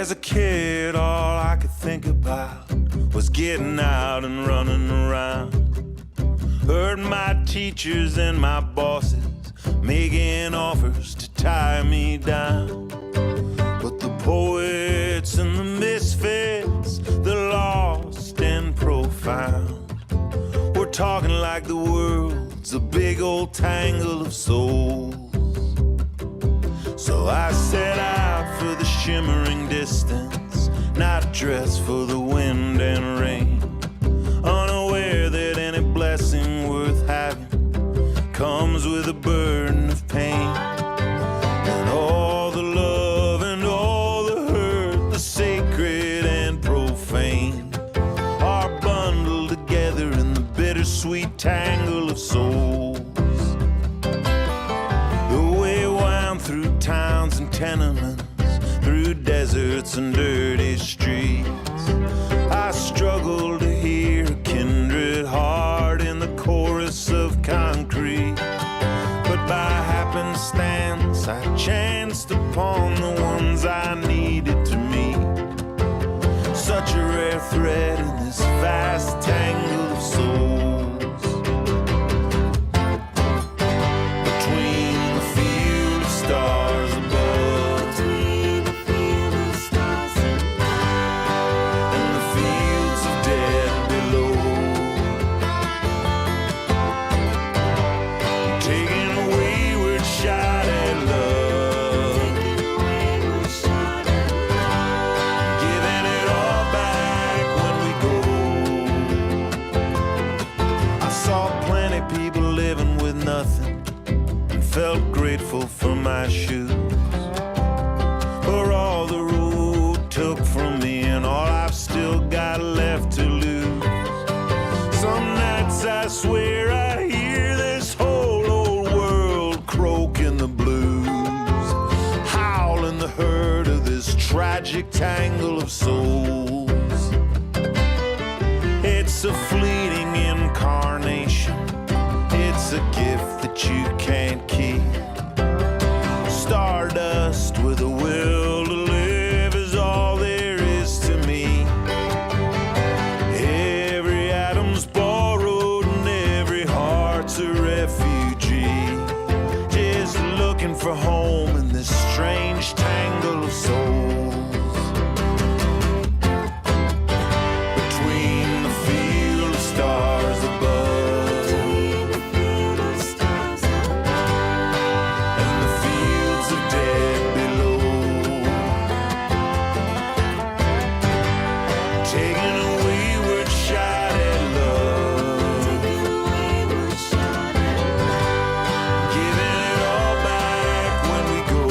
As a kid, all I could think about was getting out and running around. Heard my teachers and my bosses making offers to tie me down. But the poets and the misfits, the lost and profound, we're talking like the world's a big old tangle of souls. So I set out for the shimmering distance, not dressed for the wind and rain, unaware that any blessing worth having comes with a burden of pain. And all the love and all the hurt, the sacred and profane, are bundled together in the bittersweet tangle of souls. The way wound through towns and tenements, through deserts and dirty streets, I struggle to hear a kindred heart in the chorus of concrete. But by happenstance I chanced upon the ones I needed to meet. Such a rare thread in this vast tangle of souls. Between the field of stars above, Between the field of stars above, and the fields of dead below, taking a wayward shot at love, taking a wayward shot at love, giving it all back when we go. I saw plenty people living with nothing and felt grateful for my shoes, for all the road took from me and all I've still got left to lose. Some nights I swear I hear this whole old world croaking the blues, howling the hurt of this tragic tangle of souls. It's a fleeting incarnation, it's a gift that you can't keep. Stardust with a will to live is all there is to me. Every atom's borrowed and every heart's a refugee, just looking for home in this strange tangle of souls. Between the field of stars above between the field of stars above, and the fields of dead below, taking a wayward shot at love, taking a wayward shot at love, giving it all back when we go.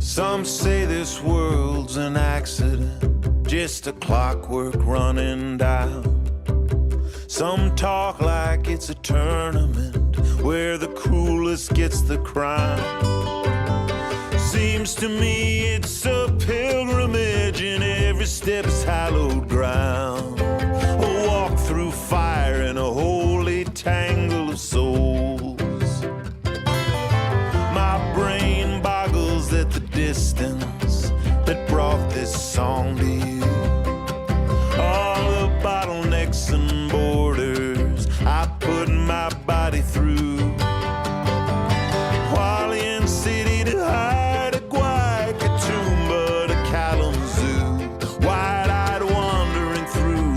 Some say this world's an accident, just a clockwork running down. Some talk like it's a tournament where the coolest gets the crown. Seems to me it's a pilgrimage and every step is hallowed ground. A walk through fire in a holy tangle of souls. My brain boggles at the distance that brought this song to you. All the bottlenecks and borders I put my body through. Hualien City to Haida Gwaii, Katoomba to Kalamazoo, wide-eyed wandering through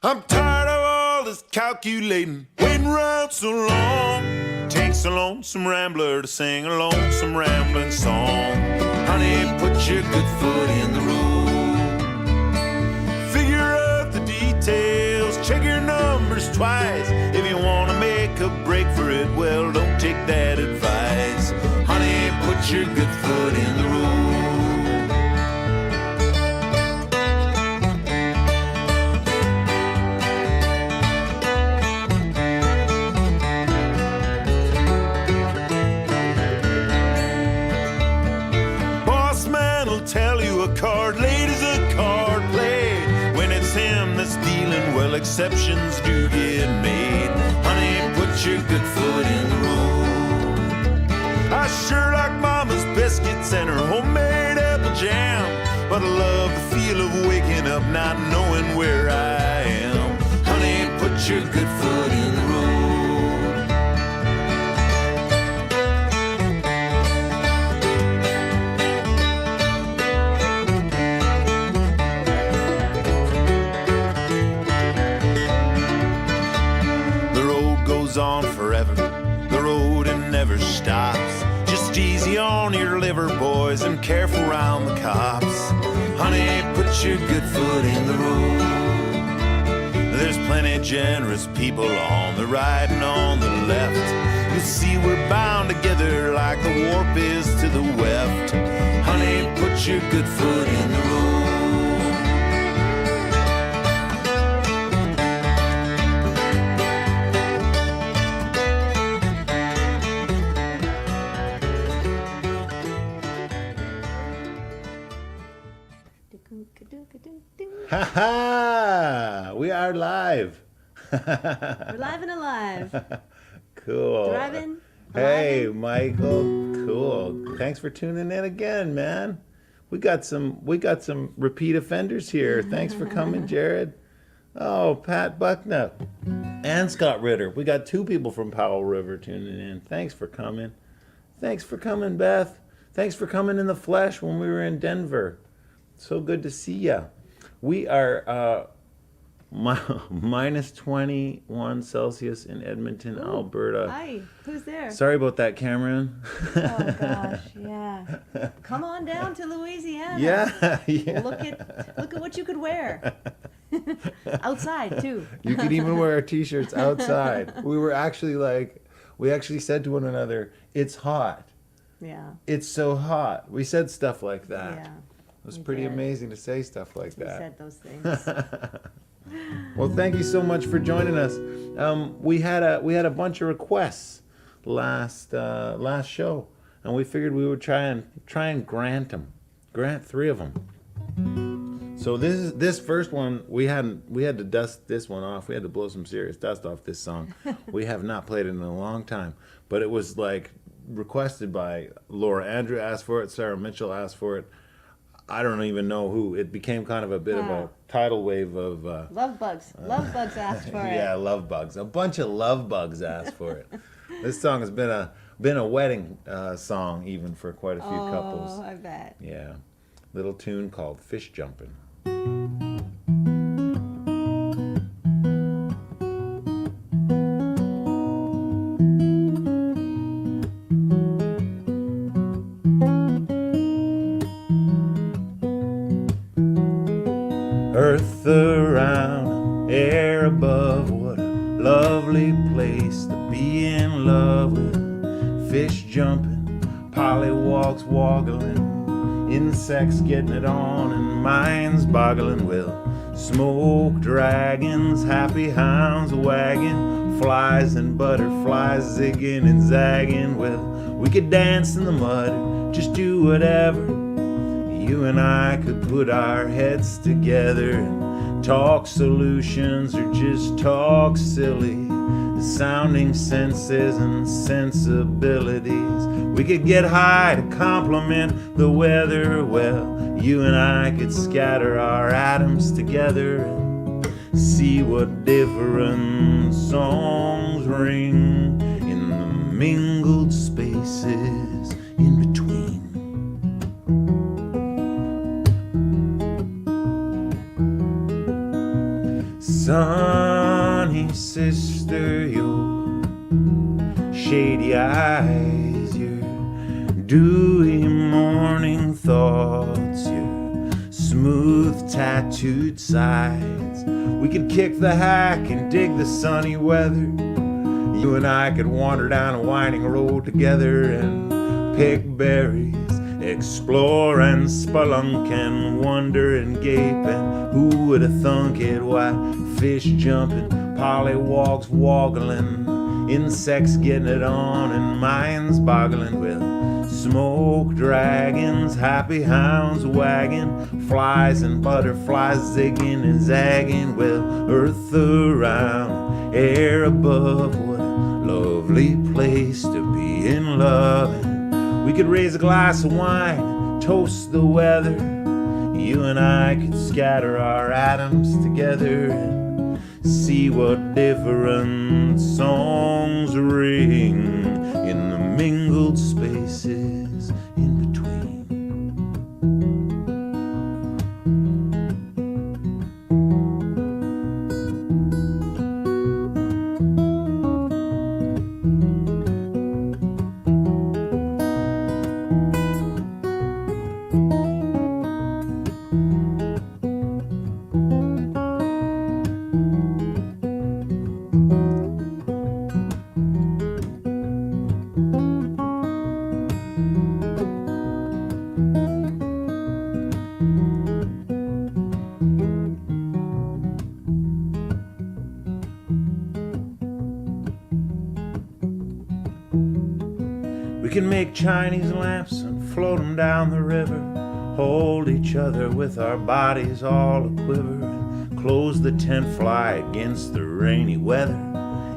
I'm tired of all this calculating, waiting around so long. Takes a lonesome rambler to sing a lonesome rambling song. Honey, put your good foot in the road. Figure out the details, check your numbers twice. If you want to make a break for it, well, don't take that advice. Honey, put your good foot in the road. Tell you a card laid is a card played. When it's him that's dealing, well, exceptions do get made. Honey, put your good foot in the road. I sure like Mama's biscuits and her homemade apple jam, but I love the feel of waking up not knowing where I am. Honey, put your good foot in the road. On forever, the road and never stops. Just easy on your liver, boys, and careful round the cops. Honey, put your good foot in the road. There's plenty generous people on the right and on the left. You'll see we're bound together like the warp is to the weft. Honey, put your good foot in the road. Ha ha! We are live. We're live and alive. Cool. Driving. Hey, alive. Michael. Cool. Thanks for tuning in again, man. We got some repeat offenders here. Thanks for coming, Jared. Oh, Pat Bucknell and Scott Ritter. We got two people from Powell River tuning in. Thanks for coming. Thanks for coming, Beth. Thanks for coming in the flesh when we were in Denver. So good to see ya. We are minus 21 Celsius in Edmonton, Ooh, Alberta. Hi, who's there? Sorry about that, Cameron. Oh gosh, yeah. Come on down to Louisiana. Yeah. Look at what you could wear. Outside too. You could even wear our t-shirts outside. We actually said to one another, "It's hot. Yeah. It's so hot." We said stuff like that. Yeah. It was we pretty did. amazing to say stuff like We that. said those things. Well, thank you so much for joining us. We had a bunch of requests last show, and we figured we would try and grant three of them. So this first one we had to dust this one off. We had to blow some serious dust off this song. We have not played it in a long time, but it was like requested by Laura Andrew asked for it, Sarah Mitchell asked for it. I don't even know who. It became kind of a bit of a tidal wave of Love bugs. Love bugs asked for it. yeah, love bugs. A bunch of love bugs asked for it. This song has been a wedding song even for quite a few couples. Oh, I bet. Yeah, little tune called "Fish Jumpin'." Earth around, air above, what a lovely place to be in love with. Fish jumping, pollywalks woggling, insects getting it on, and minds boggling. Well, smoke dragons, happy hounds wagging, flies and butterflies zigging and zagging. Well, we could dance in the mud, just do whatever. You and I could put our heads together and talk solutions or just talk silly. The sounding senses and sensibilities. We could get high to compliment the weather. Well, you and I could scatter our atoms together and see what different songs ring in the mingled spaces in between. Sunny sister, your shady eyes, your dewy morning thoughts, your smooth tattooed sides. We could kick the hack and dig the sunny weather. You and I could wander down a winding road together and pick berries, explore and spelunk and wonder and gape. And who would have thunk it? Why, fish jumping, pollywogs woggling, insects getting it on, and minds boggling. Well, smoke dragons, happy hounds wagging, flies and butterflies zigging and zagging. Well, earth around, air above, what a lovely place to be in love. And we could raise a glass of wine, toast the weather. You and I could scatter our atoms together and see what different songs ring in the mingled spaces in between. We can make Chinese lamps and float them down the river, hold each other with our bodies all a-quiver, and close the tent fly against the rainy weather.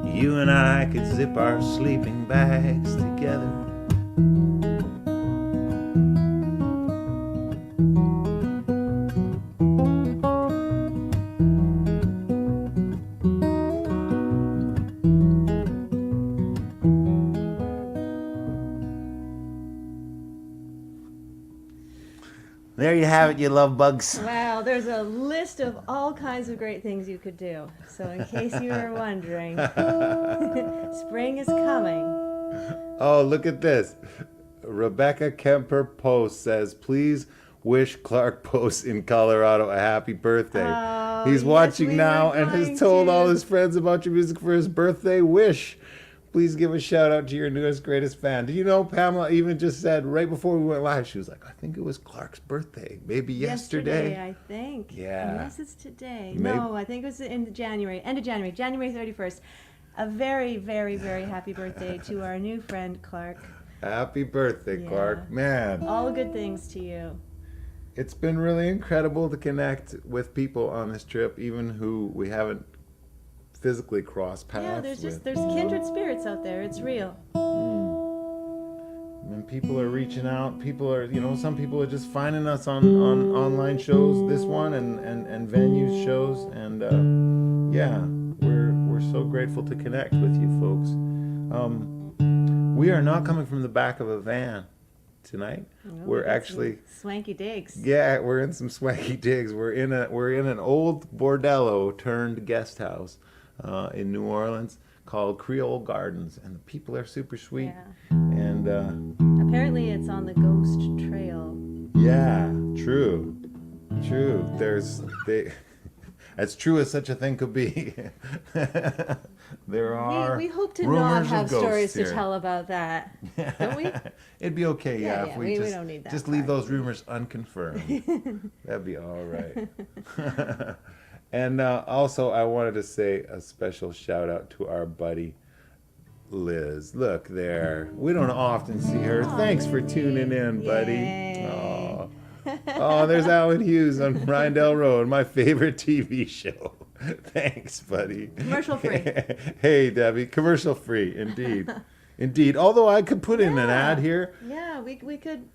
You and I could zip our sleeping bags together. There you have it, you love bugs. Wow, there's a list of all kinds of great things you could do. So in case you were wondering, spring is coming. Oh, look at this. Rebecca Kemper Post says, please wish Clark Post in Colorado a happy birthday. Oh, He's yes, watching we now were and has going told all to. his friends about your music for his birthday wish. Please give a shout out to your newest, greatest fan. Did you know Pamela even just said right before we went live, she was like, I think it was Clark's birthday. Maybe yesterday. I think. Yeah. Unless it's today. Maybe. No, I think it was in January, end of January, January 31st. A very, very, very happy birthday to our new friend, Clark. Happy birthday, Yeah. Clark. Man, All good things to you. it's been really incredible to connect with people on this trip, even who we haven't physically crossed paths Yeah, there's with. there's kindred spirits out there. It's real. And people are reaching out. People are, some people are just finding us on online shows, this one and venue shows, and yeah, we're so grateful to connect with you folks. We are not coming from the back of a van tonight. No, We're we got some actually, swanky digs. yeah, we're in some swanky digs. We're in an old bordello turned guest house in New Orleans called Creole Gardens, and the people are super sweet. Yeah. And Apparently, it's on the Ghost Trail. yeah, true. As true as such a thing could be. There are. We hope to rumors not of have ghosts stories here. to tell about that, don't we? It'd be okay, Yeah, if yeah, we we just, don't need that just leave part. those rumors unconfirmed. That'd be all right. And also, I wanted to say a special shout out to our buddy Liz. Look there. We don't often see her. Thanks for tuning in, buddy. Yay. Aw. Oh, there's Alan Hughes on Rindell Road, my favorite TV show. Thanks, buddy. Commercial free. Hey, Debbie, commercial free, indeed. Indeed. Although I could put in an ad here. Yeah, we could.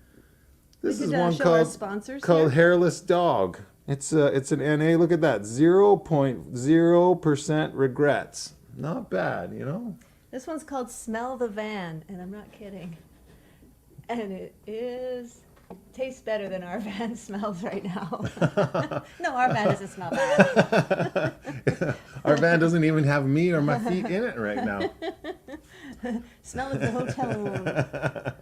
This we is could, one show our called sponsors called here. Hairless Dog. It's an NA. Look at that, 0.0% regrets. Not bad, This one's called Smell the Van, and I'm not kidding. And it tastes better than our van smells right now. No, our van doesn't smell bad. Our van doesn't even have me or my feet in it right now. Smell of the hotel room.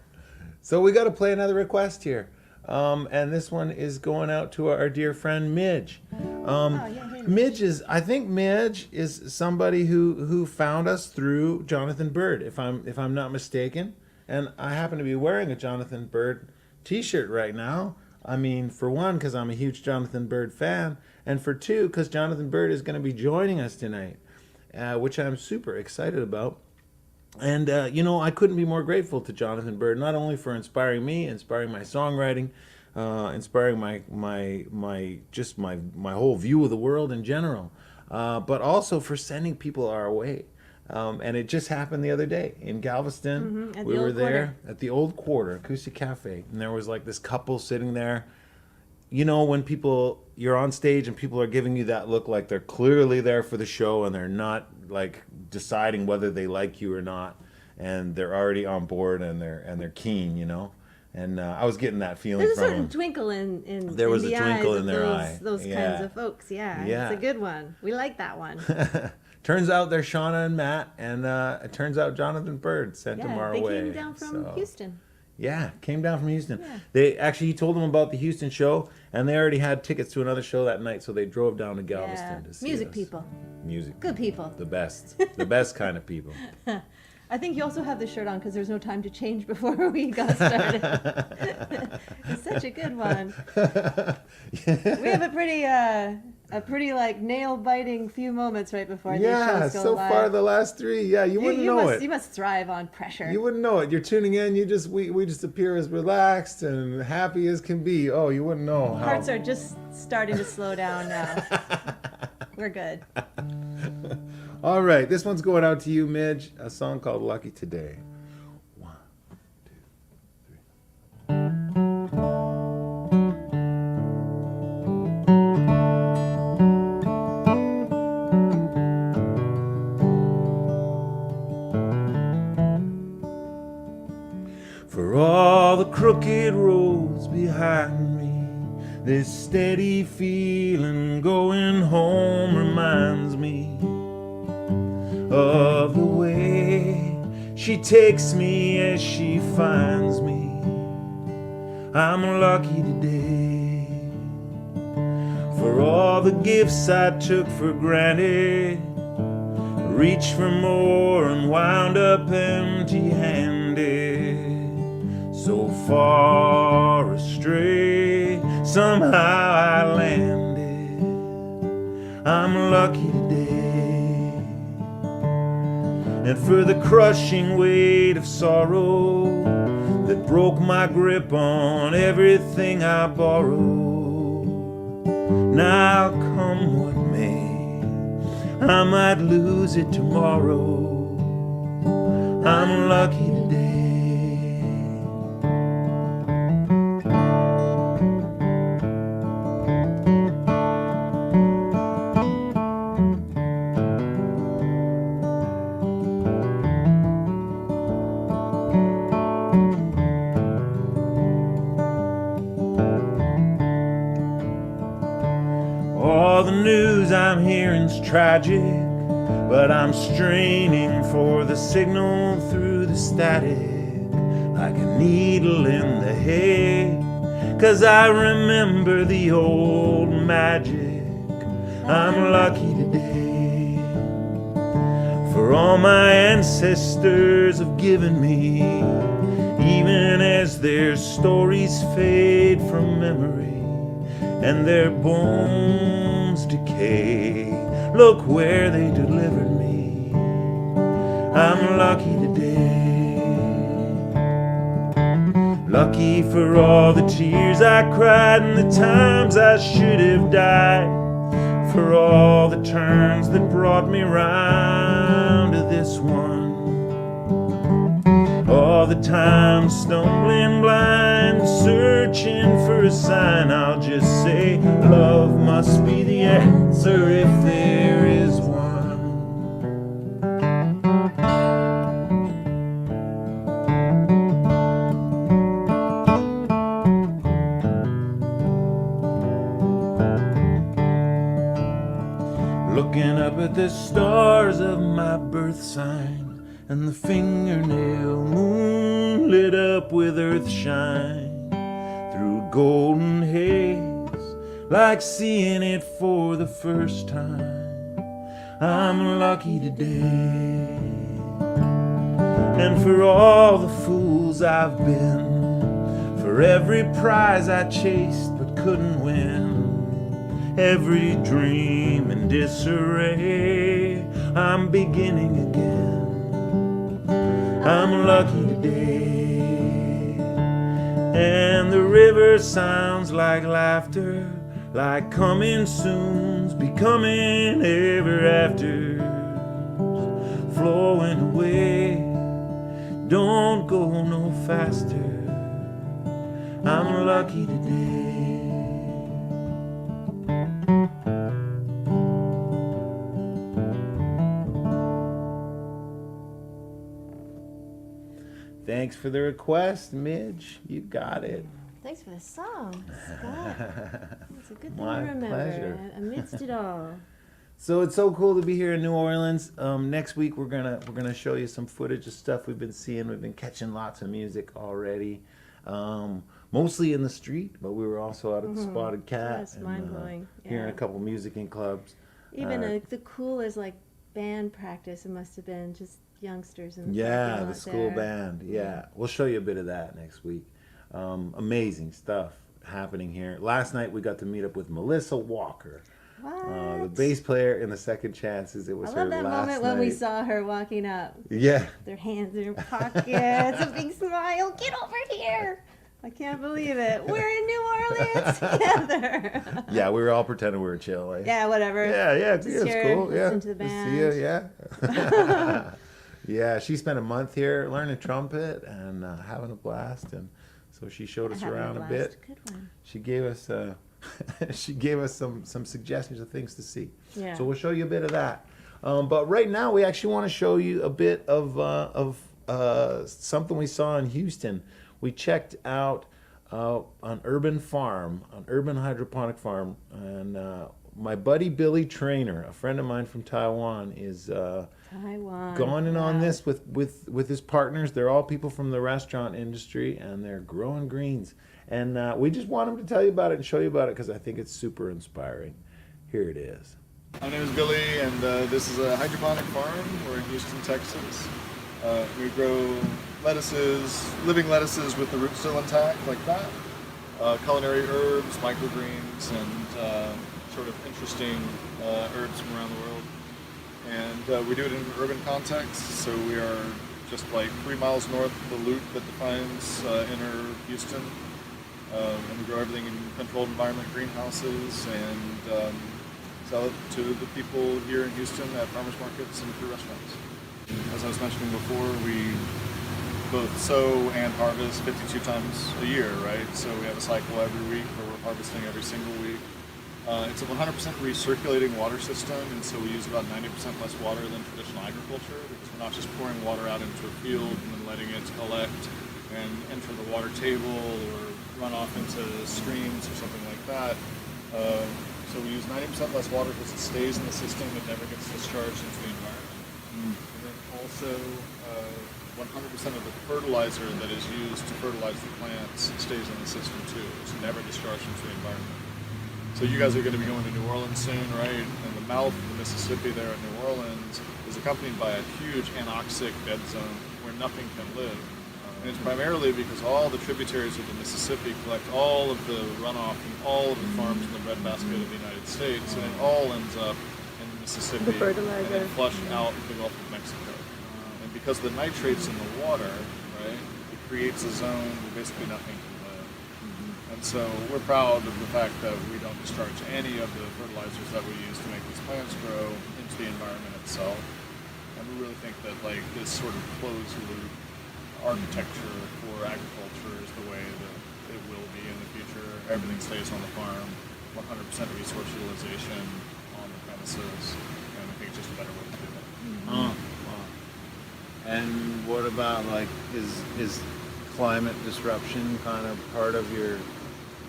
So we got to play another request here. And this one is going out to our dear friend Midge. I think Midge is somebody who found us through Jonathan Bird, if I'm not mistaken. And I happen to be wearing a Jonathan Bird t-shirt right now. I mean, for one, because I'm a huge Jonathan Bird fan, and for two, because Jonathan Bird is going to be joining us tonight, which I'm super excited about. And, I couldn't be more grateful to Jonathan Bird, not only for inspiring me, inspiring my songwriting, inspiring my whole view of the world in general, but also for sending people our way. And it just happened the other day in Galveston. We were there at the Old Quarter, Acoustic Cafe, and there was like this couple sitting there. When you're on stage and people are giving you that look like they're clearly there for the show and they're not like deciding whether they like you or not, and they're already on board and they're keen, And I was getting that feeling There's a from certain them. twinkle in There was the a twinkle eyes in of their those, eye. those Yeah. kinds of folks. Yeah, Yeah. it's a good one. We like that one. Turns out they're Shauna and Matt, and it turns out Jonathan Bird sent them our they way. came down from So, Houston. Yeah, came down from Houston. Yeah. He told them about the Houston show, and they already had tickets to another show that night, so they drove down to Galveston to see Music us. people. Music. Good people. The best kind of people. I think you also have the shirt on because there's no time to change before we got started. It's such a good one. We have a pretty like nail biting few moments right before these shows go so live. far the last three, you wouldn't know it. You must thrive on pressure. You wouldn't know it. You're tuning in. We just appear as relaxed and happy as can be. Oh, you wouldn't know how. Hearts are just starting to slow down now. We're good. All right, this one's going out to you, Midge. A song called "Lucky Today." 1, 2, 3. For all the crooked roads behind me, this steady feeling going home reminds me of the way she takes me as she finds me. I'm lucky today. For all the gifts I took for granted, reached for more and wound up empty-handed. So far astray, somehow I landed. I'm lucky today. And for the crushing weight of sorrow that broke my grip on everything I borrowed, now come what may, I might lose it tomorrow. I'm lucky today. All the news I'm hearing's tragic, but I'm straining for the signal through the static, like a needle in the hay, 'cause I remember the old magic. I'm lucky today. For all my ancestors have given me, even as their stories fade from memory and their bones decay, look where they delivered me. I'm lucky today. Lucky for all the tears I cried and the times I should have died, for all the turns that brought me round to this one, all the time stumbling blind, searching for a sign. I'll just say love must be the answer if there is one. looking up at the stars of my birth sign, and the fingernail moon lit up with earth shine through golden haze, like seeing it for the first time. I'm lucky today. And for all the fools I've been, for every prize I chased but couldn't win, every dream in disarray, I'm beginning again. I'm lucky today. And the river sounds like laughter, like coming soon's becoming ever after, flowing away. Don't go no faster. I'm lucky today. Thanks for the request, Midge. You got it. Thanks for the song, Scott. It's a good thing My to remember pleasure. amidst it all. So it's so cool to be here in New Orleans. Next week we're gonna show you some footage of stuff we've been seeing. We've been catching lots of music already, mostly in the street, but we were also out at the Spotted Cat. That's mind-blowing. Hearing Yeah. a couple music in clubs. Even the coolest like band practice, it must have been just youngsters in the Yeah, parking the lot school there. band. Yeah, we'll show you a bit of that next week. Amazing stuff happening here. Last night we got to meet up with Melissa Walker. What? The bass player in the Second Chances. It was I her love that last moment when we night. saw her walking up, Yeah, their hands in her pockets, a big smile. Get over here! I can't believe it. We're in New Orleans together. yeah, we were all pretending we were chill. Eh? Yeah, whatever. yeah, Just it's here, cool. Yeah, listen to the Just band. see ya, yeah. Yeah, she spent a month here learning trumpet and having a blast, and so she showed us Having around a blast. bit. Good one. She gave us she gave us some suggestions of things to see. Yeah. So we'll show you a bit of that. But right now we actually want to show you a bit of something we saw in Houston. We checked out an urban farm, an urban hydroponic farm, and my buddy Billy Trainer, a friend of mine from Taiwan, is Taiwan. going in on Wow. this with his partners. They're all people from the restaurant industry, and they're growing greens. And we just want him to tell you about it and show you about it because I think it's super inspiring. Here it is. My name is Billy, and this is a hydroponic farm. We're in Houston, Texas. We grow lettuces, living lettuces with the root still intact, like that. Culinary herbs, microgreens, and sort of interesting herbs from around the world. And we do it in an urban context, so we are just like 3 miles north of the loop that defines inner Houston. And we grow everything in controlled environment greenhouses and sell it to the people here in Houston at farmers markets and through restaurants. As I was mentioning before, we both sow and harvest 52 times a year, right? So we have a cycle every week where we're harvesting every single week. It's a 100% recirculating water system, and so we use about 90% less water than traditional agriculture because we're not just pouring water out into a field and then letting it collect and enter the water table or run off into streams or something like that. So we use 90% less water because it stays in the system, it never gets discharged into the environment. And then also 100% of the fertilizer that is used to fertilize the plants stays in the system too. It's never discharged into the environment. So you guys are going to be going to New Orleans soon, right? And the mouth of the Mississippi there in New Orleans is accompanied by a huge anoxic dead zone where nothing can live. And it's primarily because all the tributaries of the Mississippi collect all of the runoff from all of the farms in the breadbasket of the United States, and it all ends up in the Mississippi The fertilizer. and then flushed out the Gulf of Mexico. And because the nitrates in the water, right, it creates a zone where basically nothing can live. And so we're proud of the fact that we don't discharge any of the fertilizers that we use to make these plants grow into the environment itself. And we really think that like this sort of closed loop architecture for agriculture is the way that it will be in the future. Everything stays on the farm, 100% resource utilization on the premises, and I think it's just a better way to do it. Wow. And what about like is climate disruption kind of part of your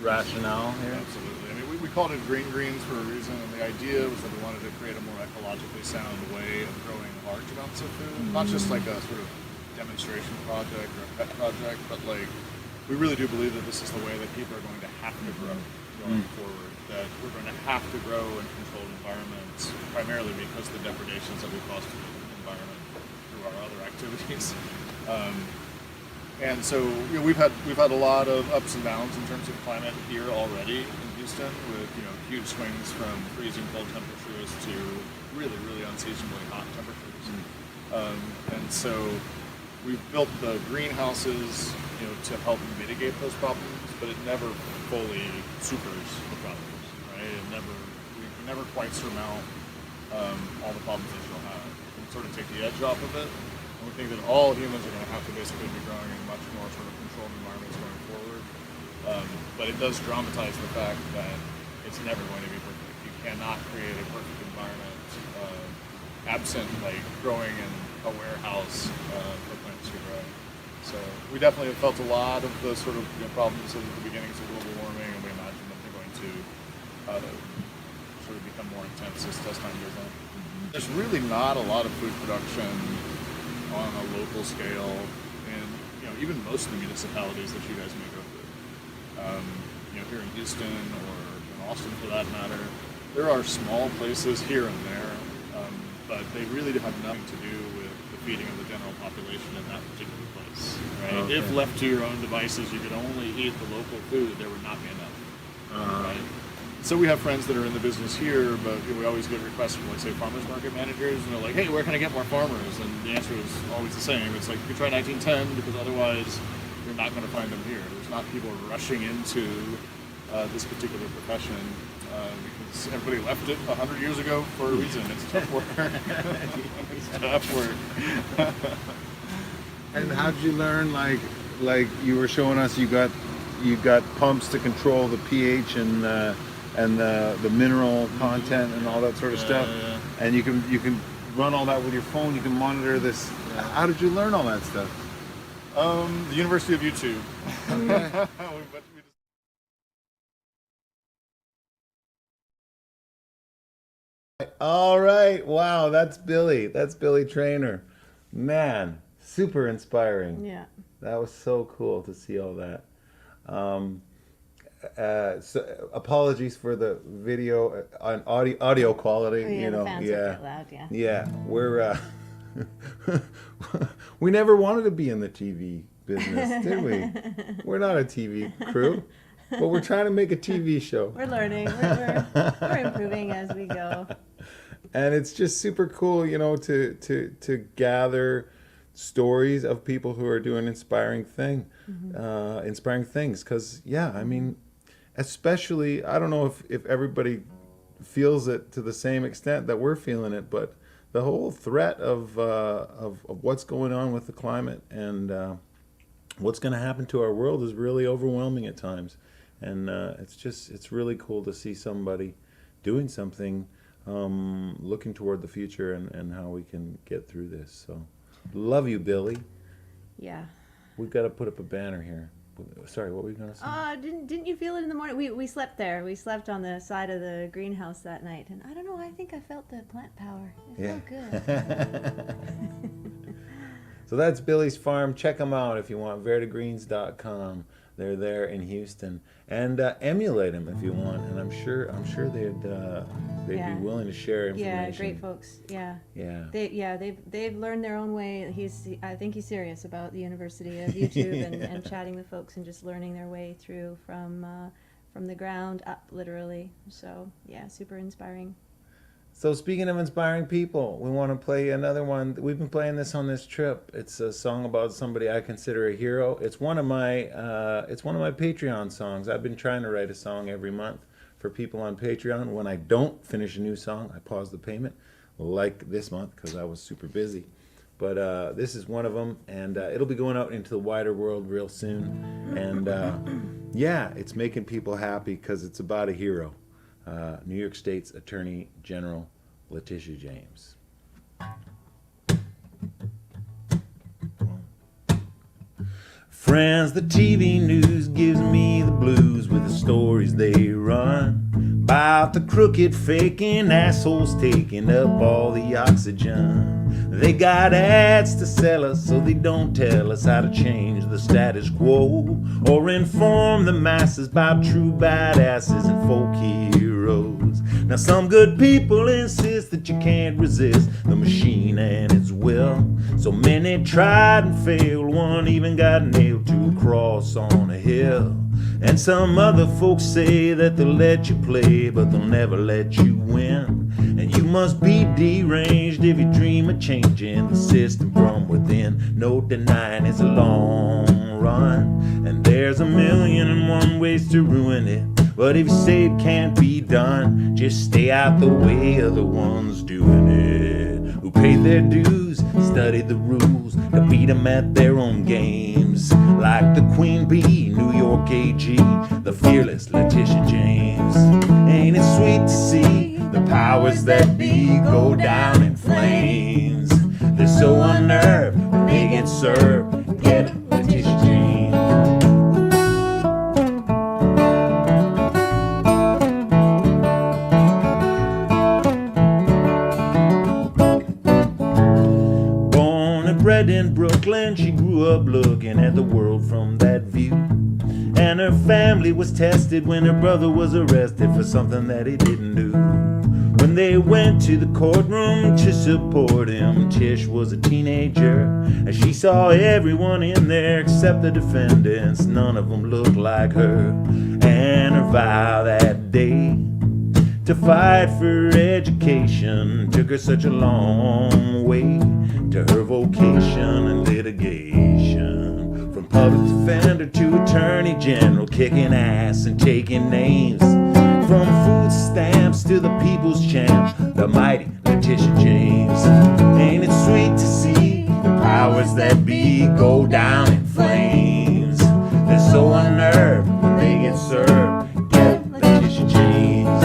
rationale here? Absolutely. I mean, we we called it Green Greens for a reason, and the idea was that we wanted to create a more ecologically sound way of growing large amounts of food, not just like a sort of demonstration project or a pet project, but like we really do believe that this is the way that people are going to have to grow going forward, that we're going to have to grow in controlled environments, primarily because of the depredations that we cause to the environment through our other activities. And so we've had a lot of ups and downs in terms of climate here already in Houston, with huge swings from freezing cold temperatures to really, really unseasonably hot temperatures. And so we've built the greenhouses, to help mitigate those problems, but it never fully supers the problems, right? We can never quite surmount all the problems that you'll have. We can sort of take the edge off of it. We think that all humans are going to have to basically be growing in much more sort of controlled environments going forward. But it does dramatize the fact that it's never going to be perfect. You cannot create a perfect environment absent like growing in a warehouse for plants to grow. So we definitely have felt a lot of the sort of problems of the beginnings of global warming, and we imagine that they're going to sort of become more intense as time goes on. There's really not a lot of food production on a local scale, and even most of the municipalities that you guys may go through, here in Houston or in Austin for that matter, there are small places here and there, but they really have nothing to do with the feeding of the general population in that particular place. Right? Okay. If left to your own devices, you could only eat the local food. There would not be enough. Right? So we have friends that are in the business here, but we always get requests from, like, say, farmers market managers, and they're like, hey, where can I get more farmers? And the answer is always the same. It's like, you try 1910, because otherwise you're not going to find them here. There's not people rushing into this particular profession because everybody left it 100 years ago for a reason. It's tough work. It's tough work. And how did you learn, like you were showing us, you got pumps to control the pH and the mineral content and all that sort of stuff. Yeah. And you can run all that with your phone. You can monitor this. Yeah. How did you learn all that stuff? The University of YouTube. Okay. All right. Wow, that's Billy. That's Billy Traynor. Man, super inspiring. Yeah. That was so cool to see all that. So apologies for the video on audio quality. Oh, yeah, the fans are quite loud, yeah. Yeah, we're we never wanted to be in the TV business, did we? We're not a TV crew, but we're trying to make a TV show. We're learning. We're improving as we go. And it's just super cool, to gather stories of people who are doing inspiring things. Because, I mean, especially, I don't know if everybody feels it to the same extent that we're feeling it, but the whole threat of what's going on with the climate and what's going to happen to our world is really overwhelming at times. And it's really cool to see somebody doing something, looking toward the future and how we can get through this. So, love you, Billy. Yeah. We've got to put up a banner here. Sorry, what were you going to say? Didn't you feel it in the morning? We slept there. We slept on the side of the greenhouse that night, and I don't know. I think I felt the plant power. It felt good. So that's Billy's Farm. Check them out if you want. verdigreens.com. They're there in Houston, and emulate them if you want. And I'm sure they'd be willing to share information. Yeah, great folks. Yeah. Yeah. They've learned their own way. I think he's serious about the University of YouTube and chatting with folks and just learning their way through from the ground up, literally. So yeah, super inspiring. So speaking of inspiring people, we want to play another one. We've been playing this on this trip. It's a song about somebody I consider a hero. It's one of my Patreon songs. I've been trying to write a song every month for people on Patreon. When I don't finish a new song, I pause the payment, like this month because I was super busy. But this is one of them, and it'll be going out into the wider world real soon. And yeah, it's making people happy because it's about a hero. New York State's Attorney General Letitia James. Friends, the TV news gives me the blues with the stories they run. about the crooked faking assholes taking up all the oxygen. They got ads to sell us, so they don't tell us how to change the status quo or inform the masses about true badasses and folk heroes. Now some good people insist that you can't resist the machine and its will. So many tried and failed, one even got nailed to a cross on a hill. And some other folks say that they'll let you play, but they'll never let you win. And you must be deranged if you dream of changing the system from within. No denying it's a long run, and there's 1,000,001 ways to ruin it. But if you say it can't be done, just stay out the way of the ones doing it, who paid their dues, studied the rules, to beat them at their own games. Like the Queen Bee, New York AG, the fearless Letitia James. Ain't it sweet to see the powers that be go down in flames? They're so unnerved when they get served. Get Letitia James. Bred in Brooklyn, she grew up looking at the world from that view. And her family was tested when her brother was arrested for something that he didn't do. When they went to the courtroom to support him, Tish was a teenager, and she saw everyone in there except the defendants. None of them looked like her. And her vow that day to fight for education took her such a long way to her vocation and litigation. From public defender to attorney general, kicking ass and taking names. From food stamps to the people's champ, the mighty Letitia James. Ain't it sweet to see the powers that be go down in flames? They're so unnerved when they get served. Get Letitia James.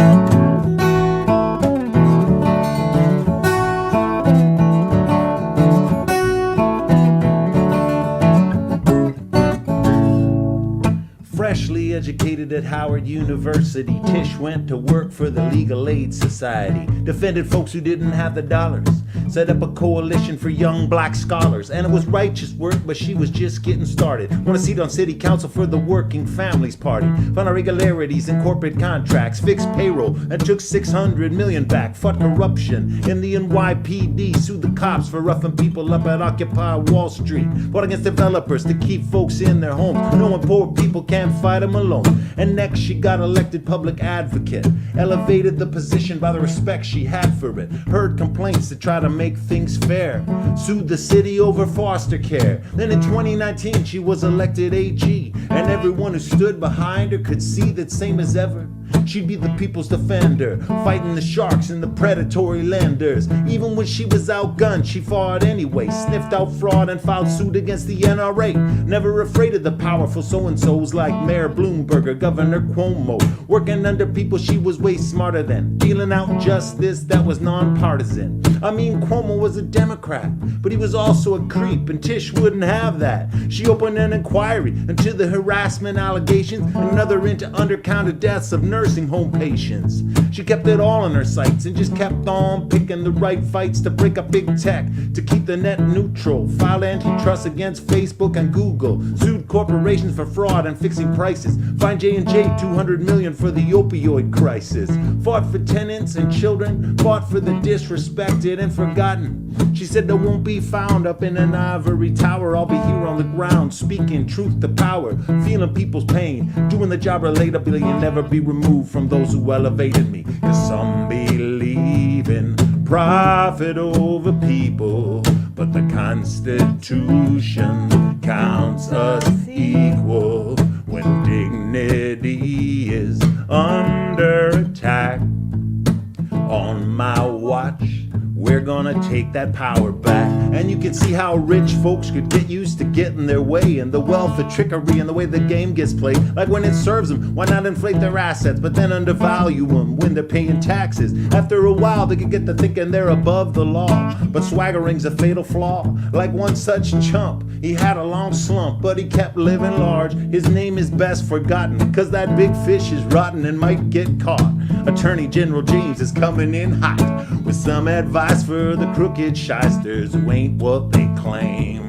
Freshly educated at Howard University, Tish went to work for the Legal Aid Society, defended folks who didn't have the dollars, set up a coalition for young black scholars, and it was righteous work, but she was just getting started. Won a seat on city council for the Working Families Party, found irregularities in corporate contracts, fixed payroll, and took $600 million back, fought corruption in the NYPD, sued the cops for roughing people up at Occupy Wall Street, fought against developers to keep folks in their homes, knowing poor people can't fight them alone. And next she got elected public advocate, elevated the position by the respect she had for it, heard complaints to try to make things fair, sued the city over foster care. Then in 2019 she was elected AG, and everyone who stood behind her could see that same as ever, she'd be the people's defender, fighting the sharks and the predatory lenders. Even when she was outgunned, she fought anyway, sniffed out fraud and filed suit against the NRA. Never afraid of the powerful so-and-sos like Mayor Bloomberg or Governor Cuomo. Working under people she was way smarter than, dealing out justice that was nonpartisan. I mean, Cuomo was a Democrat, but he was also a creep, and Tish wouldn't have that. She opened an inquiry into the harassment allegations and another into undercounted deaths of nursing home patients. She kept it all in her sights and just kept on picking the right fights to break up big tech, to keep the net neutral, filed antitrust against Facebook and Google, sued corporations for fraud and fixing prices, fined J&J $200 million for the opioid crisis, fought for tenants and children, fought for the disrespected and forgotten. She said there won't be found up in an ivory tower, I'll be here on the ground, speaking truth to power, feeling people's pain, doing the job relatably and never be removed from those who elevated me. Cause some believe in profit over people, but the Constitution counts us equal when dignity is under attack. On my watch, we're gonna take that power back. And you can see how rich folks could get used to getting their way, and the wealth, the trickery, and the way the game gets played. Like when it serves them, why not inflate their assets, but then undervalue them when they're paying taxes? After a while, they could get to thinking they're above the law. But swaggering's a fatal flaw. Like one such chump, he had a long slump, but he kept living large. His name is best forgotten, cause that big fish is rotten and might get caught. Attorney General James is coming in hot with some advice for the crooked shysters who ain't what they claim.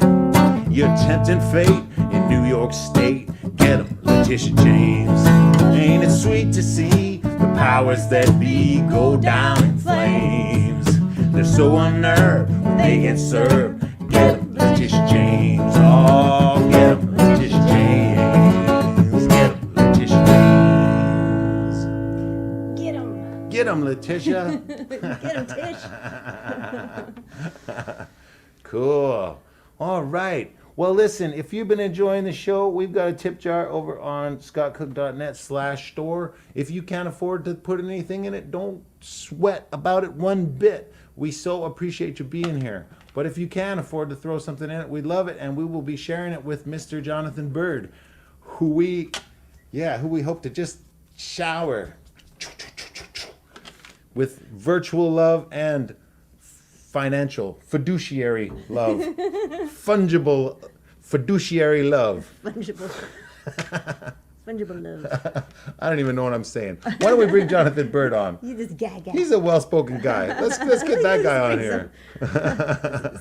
You're tempting fate in New York State. Get 'em, Letitia James. Ain't it sweet to see the powers that be go down in flames? They're so unnerved when they get served. Get 'em, Letitia James. Oh, get 'em, Letitia James. Get 'em, Letitia James. Get him. Get 'em, Letitia. Get him, Tish. Cool. All right. Well, listen, if you've been enjoying the show, we've got a tip jar over on scottcook.net/store. If you can't afford to put anything in it, don't sweat about it one bit. We so appreciate you being here. But if you can afford to throw something in it, we'd love it, and we will be sharing it with Mr. Jonathan Bird, who we hope to just shower with virtual love and financial, fiduciary love. Fungible, fiduciary love. Fungible. Fungible love. I don't even know what I'm saying. Why don't we bring Jonathan Bird on? You just gaga. He's a well-spoken guy. Let's get that guy on here.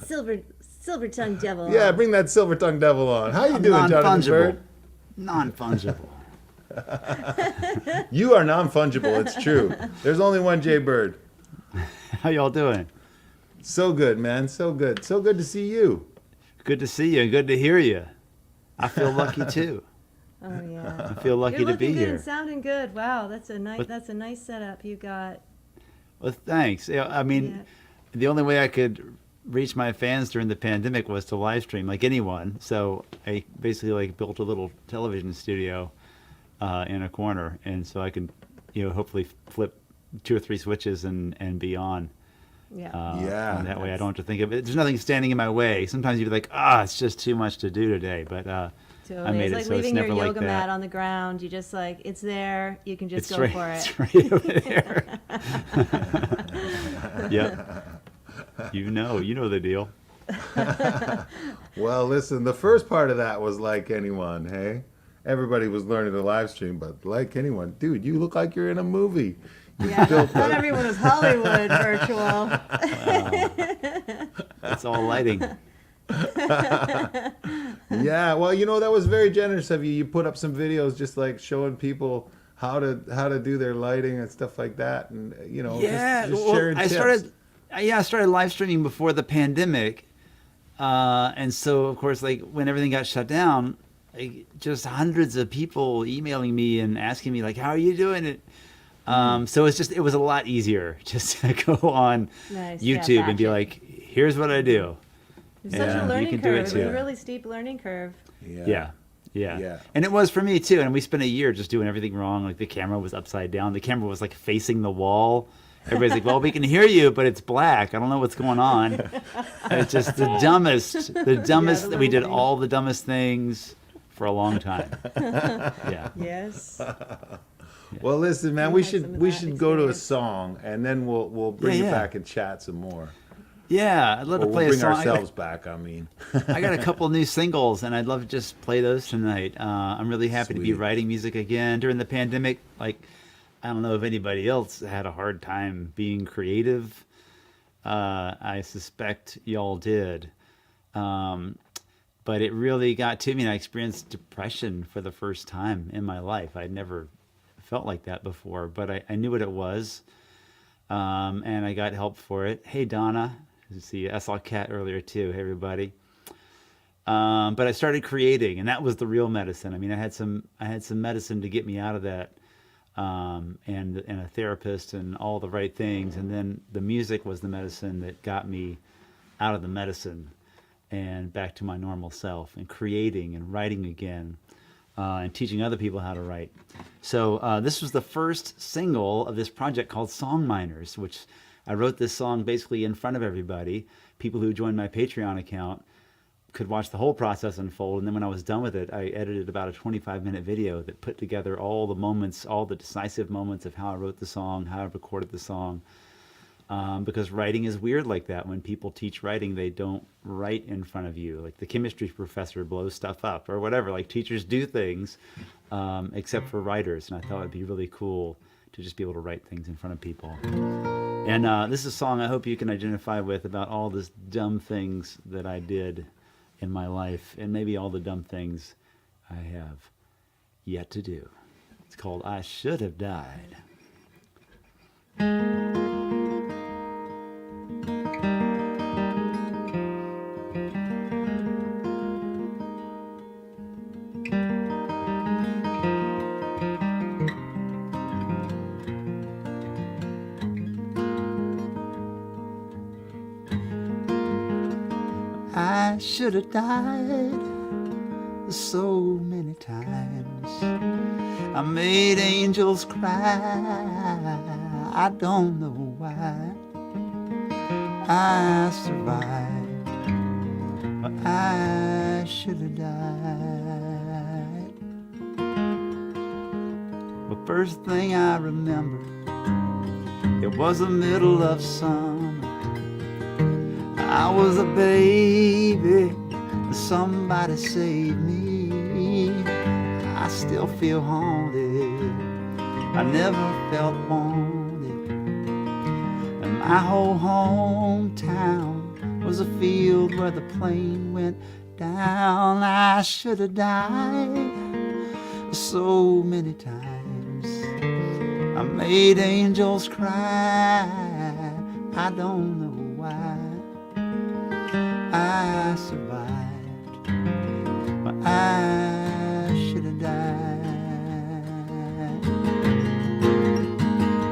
Silver tongued devil. Yeah, bring that silver-tongued devil on. How you doing, Jonathan Bird? Non-fungible. You are non-fungible, it's true. There's only one Jay Bird. How y'all doing? So good, man. So good. So good to see you. Good to see you and good to hear you. I feel lucky too. Oh yeah. I feel lucky You're to be looking good here. and sounding good. Wow, that's a nice. What- That's a nice setup you got. Well, thanks. Yeah, I mean, Yeah. the only way I could reach my fans during the pandemic was to live stream like anyone. So I basically like built a little television studio in a corner, and so I can, hopefully flip 2 or 3 switches and be on. Yeah. Yeah. And that way I don't have to think of it. There's nothing standing in my way. Sometimes you'd be like, it's just too much to do today. But Totally. I made It's it like so it's leaving your never like yoga that. mat on the ground. You just like it's there. You can just It's go right, for it. it's right over there. Yep. You know the deal. Well, listen, the first part of that was like anyone, hey? Everybody was learning to live stream, but like anyone, dude, you look like you're in a movie. Yeah. Not everyone was Hollywood virtual. It's all lighting. Yeah, well, that was very generous of you. You put up some videos just like showing people how to do their lighting and stuff like that, and Yeah, just well, sharing I tips. started live streaming before the pandemic, and so of course, like when everything got shut down, like just hundreds of people emailing me and asking me like, "How are you doing it?" So it was a lot easier just to go on Nice. Yeah, YouTube and be batching. like, "Here's what I do." It's Yeah, such you a learning can do it curve. It was too. a really steep learning curve. Yeah. Yeah. And it was for me too. And we spent a year just doing everything wrong. Like the camera was upside down. The camera was like facing the wall. Everybody's like, "Well, we can hear you, but it's black. I don't know what's going on." And it's just the dumbest. We did little all the dumbest things for a long time. Yeah. Yes. Well, listen, man, You we had should some of we that should go to a experience. song, and then we'll bring Yeah, you yeah. back and chat some more. Yeah. I'd love Or to play we'll bring a song. ourselves back. I mean, I got a couple new singles, and I'd love to just play those tonight. I'm really happy to be Sweet. writing music again during the pandemic. Like, I don't know if anybody else had a hard time being creative. I suspect y'all did. But it really got to me, and I experienced depression for the first time in my life. I'd never felt like that before, but I knew what it was, and I got help for it. Hey, Donna. I saw Kat earlier, too. Hey, everybody. But I started creating, and that was the real medicine. I mean, I had some medicine to get me out of that, and a therapist and all the right things. And then the music was the medicine that got me out of the medicine and back to my normal self, and creating and writing again, and teaching other people how to write. So this was the first single of this project called Song Miners, which I wrote this song basically in front of everybody. People who joined my Patreon account could watch the whole process unfold. And then when I was done with it, I edited about a 25-minute video that put together all the moments, all the decisive moments of how I wrote the song, how I recorded the song. Because writing is weird like that. When people teach writing, they don't write in front of you. Like the chemistry professor blows stuff up or whatever. Like teachers do things, except for writers. And I thought it'd be really cool to just be able to write things in front of people. And this is a song I hope you can identify with, about all the dumb things that I did in my life, and maybe all the dumb things I have yet to do. It's called I Should Have Died. I should have died so many times. I made angels cry. I don't know why. I survived, but I should have died. The first thing I remember, it was the middle of summer. I was a baby, and somebody saved me. I still feel haunted. I never felt wanted. And my whole hometown was a field where the plane went down. I should have died so many times. I made angels cry. I don't know why. I survived, but I should have died.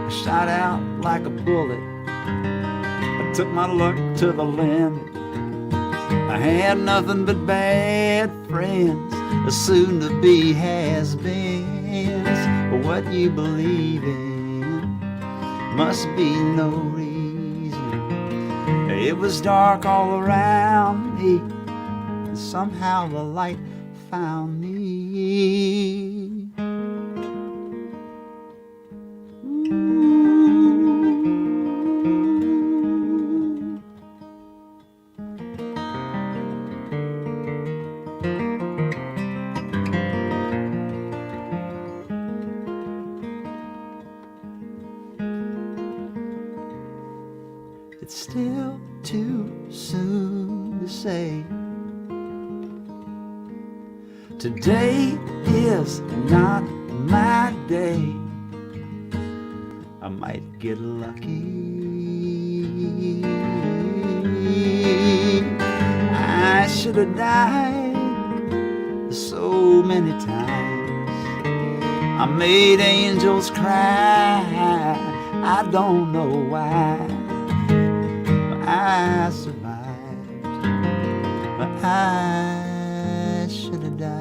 I shot out like a bullet. I took my luck to the limit. I had nothing but bad friends, a soon-to-be has-beens. But what you believe in must be no reason. It was dark all around me, and somehow the light found me. It's still too soon to say. Today is not my day. I might get lucky. I should have died so many times. I made angels cry. I don't know why. I survived, but I should have died.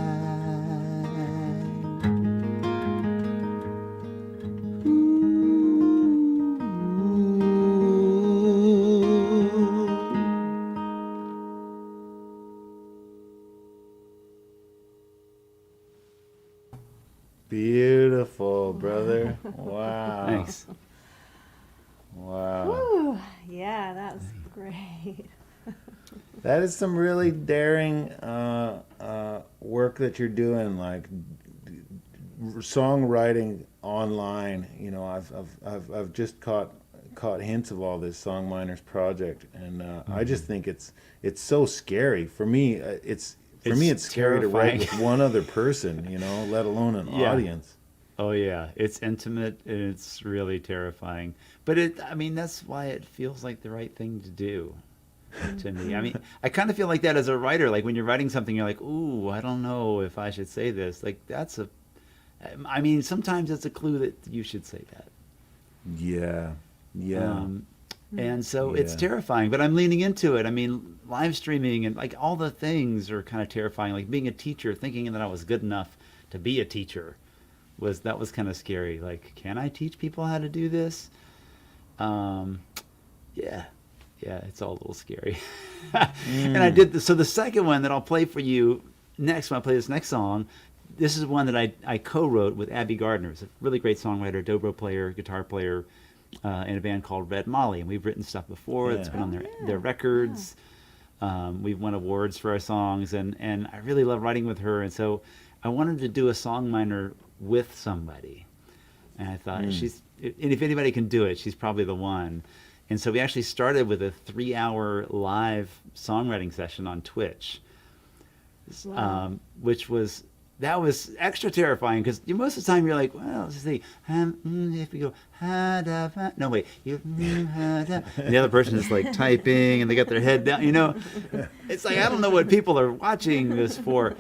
Beautiful, brother. Wow. Thanks. Wow. Woo. Yeah, that was great. That is some really daring work that you're doing, like songwriting online. You know, I've just caught hints of all this Songminers project, and I just think it's so scary. For me, it's scary to write with one other person. You know, let alone an audience. Oh yeah, it's intimate and it's really terrifying. But that's why it feels like the right thing to do to me. I mean, I kind of feel like that as a writer. Like when you're writing something, you're like, ooh, I don't know if I should say this. Like sometimes it's a clue that you should say that. Yeah. Yeah. And so it's terrifying, but I'm leaning into it. I mean, live streaming and like all the things are kind of terrifying. Like being a teacher, thinking that I was good enough to be a teacher was kind of scary. Like, can I teach people how to do this? Yeah, it's all a little scary. And I did this. So the second one that I'll play for you next, when I play this next song, this is one that I co-wrote with Abby Gardner. It's a really great songwriter, dobro player, guitar player, in a band called Red Molly. And we've written stuff before. It's been on their records. We've won awards for our songs, and I really love writing with her. And so I wanted to do a Songminer with somebody. And I thought and if anybody can do it, she's probably the one. And so we actually started with a 3-hour live songwriting session on Twitch, Wow. which was that was extra terrifying because most of the time you're like, well, let's see, if we go, no wait, and the other person is like typing and they got their head down, it's like I don't know what people are watching this for,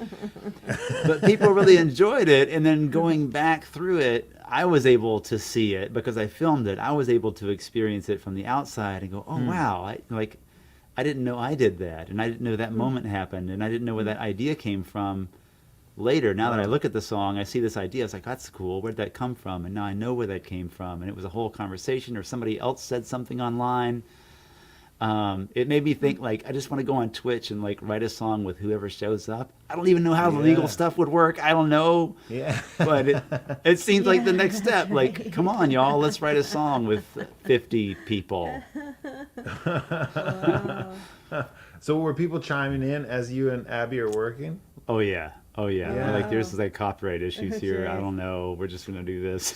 but people really enjoyed it. And then going back through it, I was able to see it because I filmed it. I was able to experience it from the outside and go, oh wow, I didn't know I did that, and I didn't know that moment happened, and I didn't know where that idea came from. Later, now that I look at the song, I see this idea. It's like, that's cool. Where'd that come from? And now I know where that came from. And it was a whole conversation, or somebody else said something online. It made me think, like, I just want to go on Twitch and like write a song with whoever shows up. I don't even know how the legal stuff would work. I don't know. Yeah. But it seems like the next step. Like, come on, y'all, let's write a song with 50 people. Wow. So were people chiming in as you and Abby are working? Oh yeah. Yeah. Like, there's like copyright issues That's here. right. I don't know. We're just gonna do this.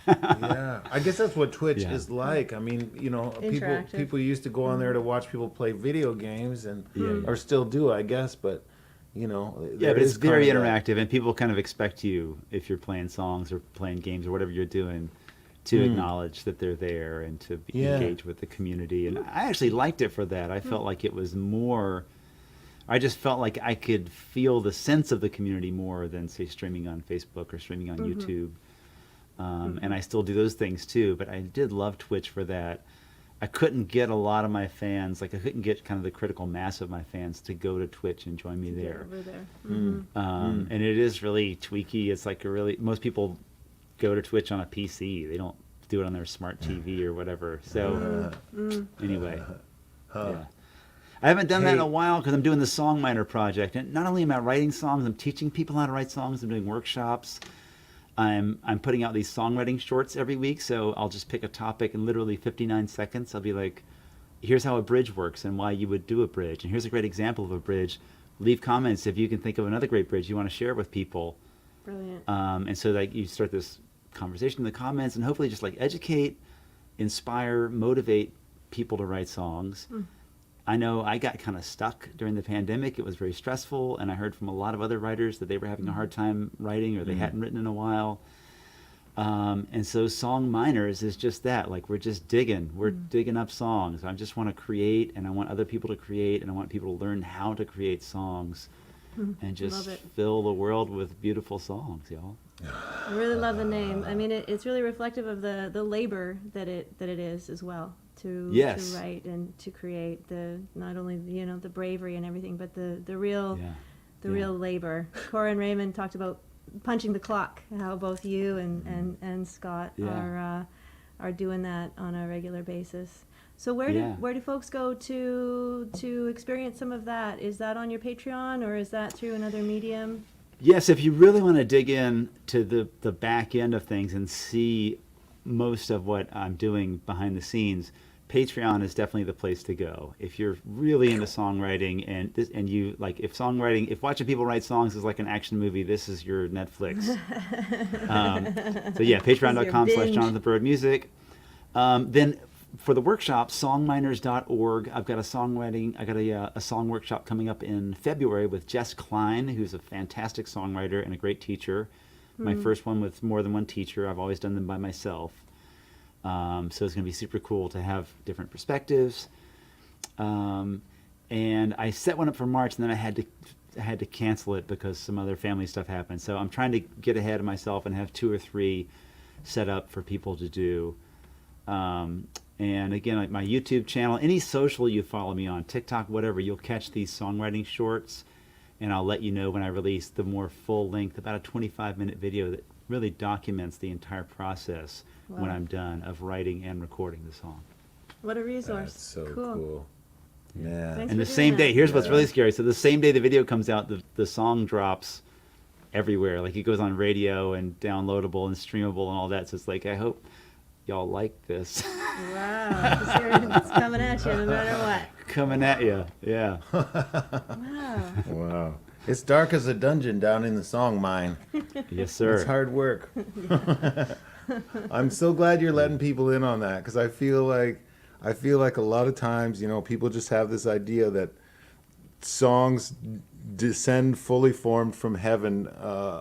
Yeah, I guess that's what Twitch Yeah. is like. I mean, Interactive. people used to go on there to watch people play video games, and Yeah. or still do, I guess. But Yeah, there but it's is very kind of that- interactive, and people kind of expect you, if you're playing songs or playing games or whatever you're doing, to acknowledge that they're there and to Yeah. engage with the community. And I actually liked it for that. I felt like it was more. I just felt like I could feel the sense of the community more than, say, streaming on Facebook or streaming on YouTube. And I still do those things too, but I did love Twitch for that. I couldn't get a lot of my fans, like I couldn't get kind of the critical mass of my fans to go to Twitch and join me there. Over there. And it is really tweaky. It's like most people go to Twitch on a PC. They don't do it on their smart TV or whatever. So anyway, yeah. I haven't done that in a while because I'm doing the Songminer project. And not only am I writing songs, I'm teaching people how to write songs. I'm doing workshops. I'm putting out these songwriting shorts every week. So I'll just pick a topic in literally 59 seconds. I'll be like, here's how a bridge works and why you would do a bridge. And here's a great example of a bridge. Leave comments if you can think of another great bridge you want to share with people. Brilliant. And so like you start this conversation in the comments and hopefully just like educate, inspire, motivate people to write songs. I know I got kind of stuck during the pandemic. It was very stressful, and I heard from a lot of other writers that they were having a hard time writing or they hadn't written in a while. And so Song Miners is just that. Like, we're just digging. We're digging up songs. I just want to create, and I want other people to create, and I want people to learn how to create songs and just Love it. fill the world with beautiful songs, y'all. I really love the name. I mean, it's really reflective of the labor that it is as well to Yes. write and to create the not only the bravery and everything, but the real Yeah. real labor. Cora and Raymond talked about punching the clock. How both you and Scott Yeah. are doing that on a regular basis. So where Yeah. do folks go to experience some of that? Is that on your Patreon or is that through another medium? Yes, if you really want to dig in to the back end of things and see most of what I'm doing behind the scenes, Patreon is definitely the place to go. If you're really into songwriting and you like, if watching people write songs is like an action movie, this is your Netflix. So yeah, patreon.com/JonathanBirdMusic. binge. Bird Music. Then for the workshop, songminers.org. I've got a song workshop coming up in February with Jess Klein, who's a fantastic songwriter and a great teacher. My first one with more than one teacher. I've always done them by myself. So it's going to be super cool to have different perspectives. And I set one up for March, and then I had to cancel it because some other family stuff happened. So I'm trying to get ahead of myself and have 2 or 3 set up for people to do. And again, like my YouTube channel, any social you follow me on, TikTok, whatever, you'll catch these songwriting shorts, and I'll let you know when I release the more full-length, about a 25-minute video that really documents the entire process when Wow. I'm done of writing and recording the song. What a resource. That's so cool. Yeah. Thanks. And the for same doing day, that. here's what's really scary. So the same day the video comes out, the song drops everywhere. Like, it goes on radio and downloadable and streamable and all that. So it's like, I hope y'all like this. Wow. Just hearing it's coming at you no matter what. Coming at you. Yeah. Wow. Wow. It's dark as a dungeon down in the song mine. Yes, sir. It's hard work. I'm so glad you're letting people in on that, because I feel like a lot of times, people just have this idea that songs descend fully formed from heaven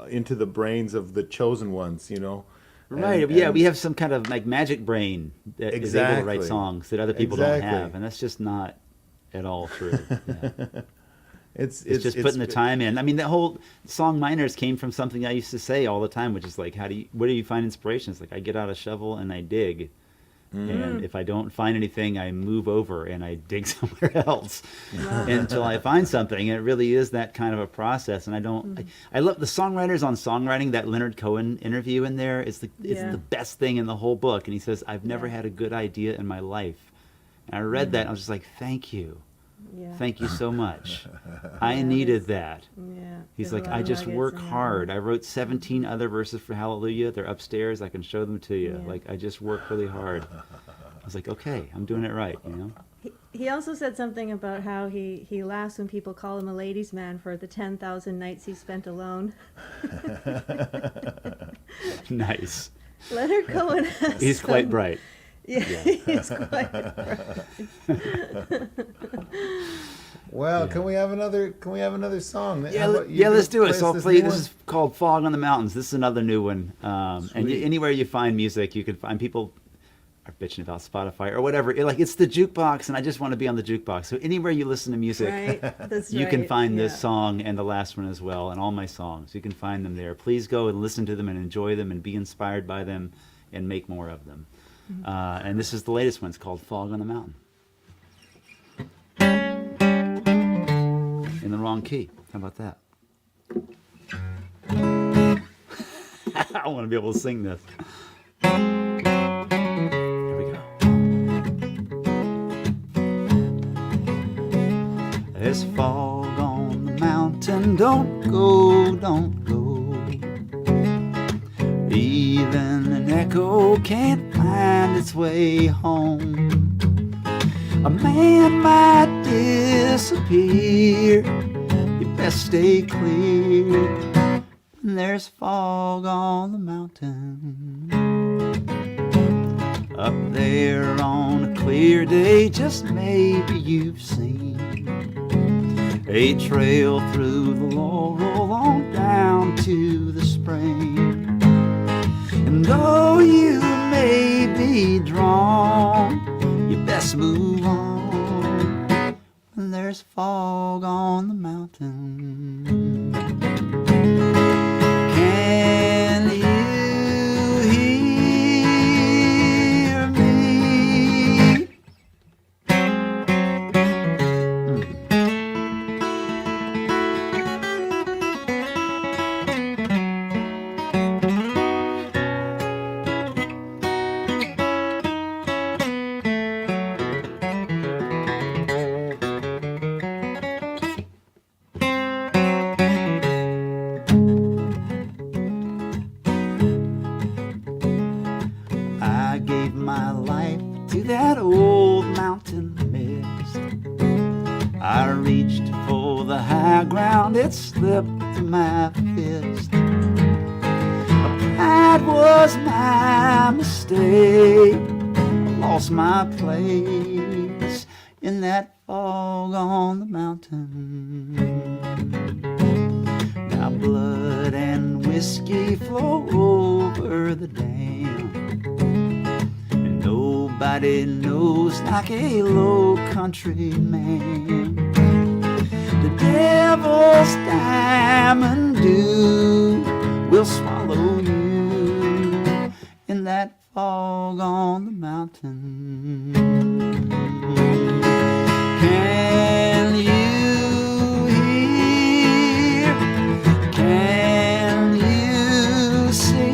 into the brains of the chosen ones. Right. Yeah, we have some kind of like magic brain that is able to write Exactly. songs that other people don't Exactly. have, and that's just not at all true. Yeah. It's It's just putting the time in. I mean, that whole song minors came from something I used to say all the time, which is like, where do you find inspiration? It's like, I get out a shovel and I dig. And if I don't find anything, I move over and I dig somewhere else until I find something. And it really is that kind of a process. And I love the songwriters on songwriting. That Leonard Cohen interview in there is the best thing in the whole book. And he says, I've never had a good idea in my life. And I read that and I was just like, thank you. Yeah. Thank you so much. I needed that. Yeah. He's There's like, a lot I of just nuggets work in there. hard. I wrote 17 other verses for Hallelujah. They're upstairs. I can show them to you. Yeah. Like, I just work really hard. I was like, okay, I'm doing it right, He also said something about how he laughs when people call him a ladies' man for the 10,000 nights he spent alone. Nice. Leonard Cohen has He's quite some- bright. Yeah, he's quite bright. Well, can we have another song? Yeah, How about you let's do it. play us So I'll this play. new This one? is called Fog on the Mountains. This is another new one. And Sweet. anywhere you find music, you can find people are bitching about Spotify or whatever. It's the jukebox, and I just want to be on the jukebox. So anywhere you listen to music, Right, that's you can right, find this yeah. song and the last one as well, and all my songs. You can find them there. Please go and listen to them and enjoy them and be inspired by them and make more of them. And this is the latest one. It's called Fog on the Mountain. In the wrong key. How about that? I want to be able to sing this. Here we go. There's fog on the mountain. Don't go, don't go. Even an echo can't find its way home. A man might disappear. You best stay clear. There's fog on the mountain. Up there on a clear day, just maybe you've seen a trail through the laurel on down to the spring. And though you may be drawn, you best move on. There's fog on the mountain. Can you hear me? I gave my life to that old mountain mist. I reached for the high ground, it slipped through my fist. Pride was my mistake. I lost my place in that fog on the mountain. Now blood and whiskey flow over the dam, and nobody knows like a low country man. The devil's diamond dew will swallow you in that fog on the mountain. Can you hear? Can you see?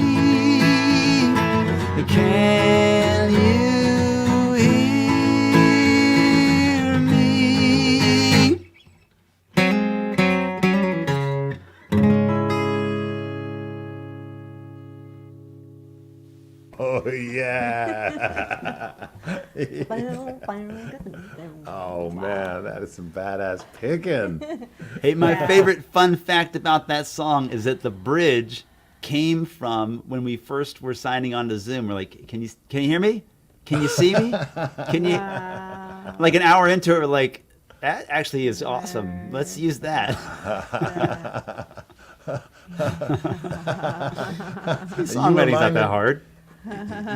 Can you hear me? Oh yeah! Oh man, that is some badass picking. Hey, my favorite fun fact about that song is that the bridge came from when we first were signing on to Zoom. We're like, can you hear me? Can you see me? Can you? Like an hour into it, we're like, that actually is awesome. Let's use that. Songwriting's not that hard.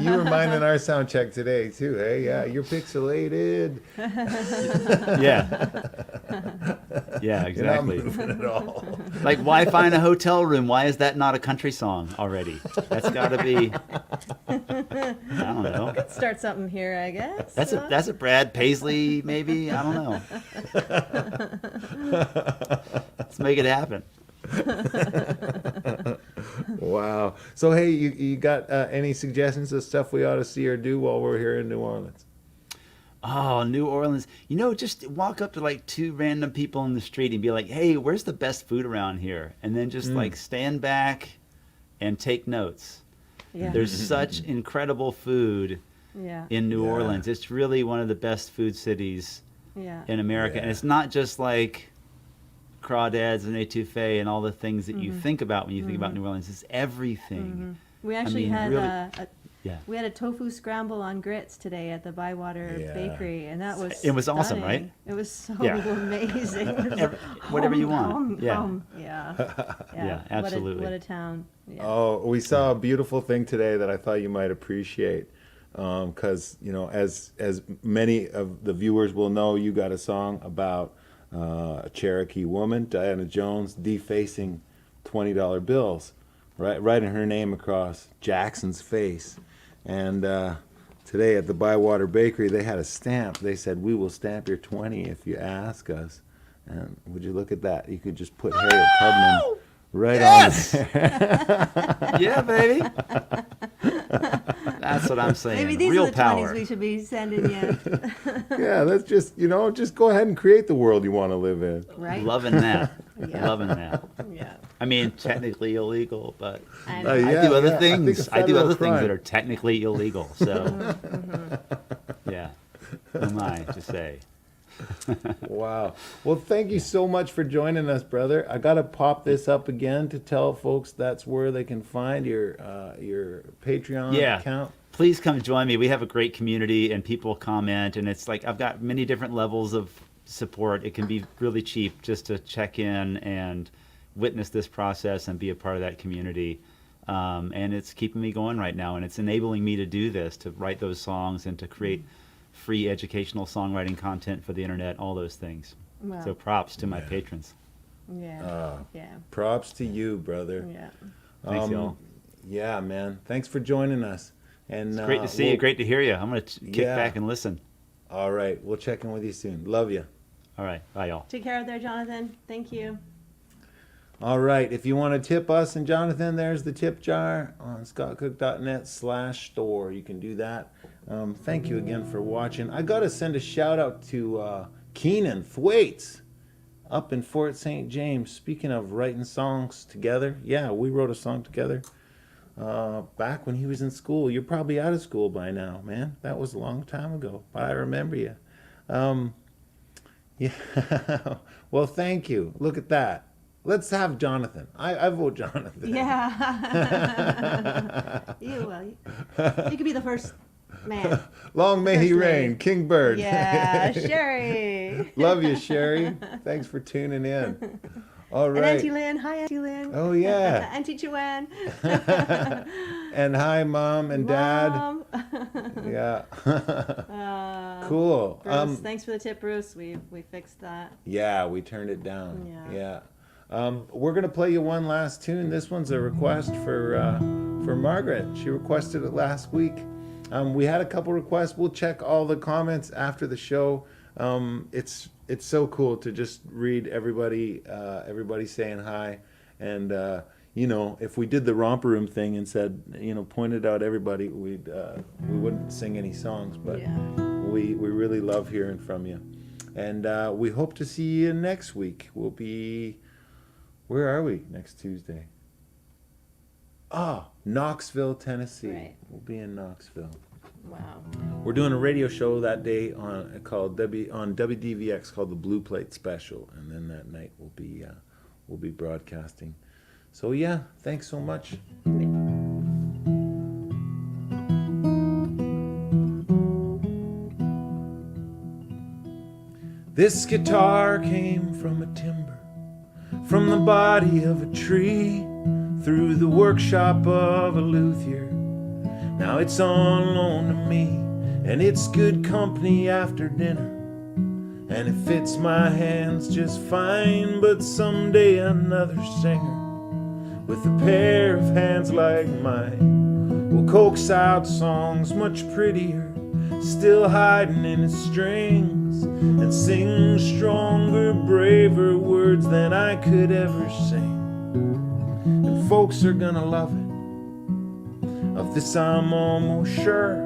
You were minding our sound check today too, hey? Yeah, you're pixelated. Yeah. Yeah, You're not exactly. moving at all. Like, why find a hotel room? Why is that not a country song already? That's got to be. I don't know. Start something here, I guess. That's a Brad Paisley, maybe. I don't know. Let's make it happen. Wow. So hey, you got any suggestions of stuff we ought to see or do while we're here in New Orleans? Oh, New Orleans. Just walk up to like two random people in the street and be like, hey, where's the best food around here? And then just like stand back and take notes. Yeah. There's such incredible food Yeah. in New Yeah. Orleans. It's really one of the best food cities Yeah. in America. Yeah. And it's not just like crawdads and etouffee and all the things that you think about when you think about New Orleans. It's everything. We actually mean, had really- Yeah. we had a tofu scramble on grits today at the Bywater Yeah. Bakery, and that was It was awesome, stunning. right? It was so Yeah. amazing. Whatever you want. Hum, Yeah. hum. Yeah. Yeah, absolutely. What a town. Yeah. Oh, we saw a beautiful thing today that I thought you might appreciate. Because, as many of the viewers will know, you got a song about a Cherokee woman, Diana Jones, defacing $20 bills, right, writing her name across Jackson's face. And today at the Bywater Bakery, they had a stamp. They said, "We will stamp your 20 if you ask us." And would you look at that? You could just put Harriet Tubman right on there. Yeah, baby. That's what I'm saying. Maybe these Real are the power. 20s we should be sending you. Yeah, that's just, just go ahead and create the world you want to live in. Right? Loving that. Yeah. Loving that. Yeah. I mean, technically illegal, but I Uh, know. yeah. I do other I think things. a I do federal other things crime. that are technically illegal. So, yeah. Who am I to say? Wow. Well, thank you so much for joining us, brother. I got to pop this up again to tell folks that's where they can find your Patreon Yeah. account. Please come join me. We have a great community and people comment, and it's like I've got many different levels of support. It can be really cheap just to check in and witness this process and be a part of that community. And it's keeping me going right now, and it's enabling me to do this, to write those songs and to create free educational songwriting content for the internet, all those things. Wow. So props to my patrons. Yeah. Yeah. Props to you, brother. Yeah. Thanks, y'all. Yeah, man. Thanks for joining us. And It's great to see you. Great to hear you. I'm going to kick Yeah. back and listen. All right. We'll check in with you soon. Love you. All right. Bye, y'all. Take care out there, Jonathan. Thank you. All right. If you want to tip us and Jonathan, there's the tip jar on scottcook.net/store. You can do that. Thank you again for watching. I got to send a shout out to Keenan Thwaites up in Fort St. James. Speaking of writing songs together, yeah, we wrote a song together back when he was in school. You're probably out of school by now, man. That was a long time ago, but I remember you. Yeah. Well, thank you. Look at that. Let's have Jonathan. I vote Jonathan. Yeah. You could be the first man. Long may he First reign, lady. King Bird. Yeah, Sherry. Love you, Sherry. Thanks for tuning in. All And right. Auntie Lynn. Hi, Auntie Lynn. Oh, yeah. Auntie Joanne. And hi, Mom and Dad. Mom. Yeah. Cool. Bruce, thanks for the tip, Bruce. We fixed that. Yeah, we turned it down. Yeah. We're gonna play you one last tune. This one's a request for Margaret. She requested it last week. We had a couple requests. We'll check all the comments after the show. It's so cool to just read everybody saying hi. And if we did the romper room thing and said, pointed out everybody, we wouldn't sing any songs. But Yeah. we really love hearing from you. And we hope to see you next week. We'll be, where are we next Tuesday? Knoxville, Tennessee. Right. We'll be in Knoxville. Wow. We're doing a radio show that day on WDVX called the Blue Plate Special, and then that night we'll be broadcasting. So yeah, thanks so much. This guitar came from a timber, from the body of a tree, through the workshop of a luthier. Now it's on loan to me, and it's good company after dinner, and it fits my hands just fine. But someday another singer with a pair of hands like mine will coax out songs much prettier, still hiding in its strings, and sing stronger, braver words than I could ever sing. And folks are gonna love it, of this I'm almost sure.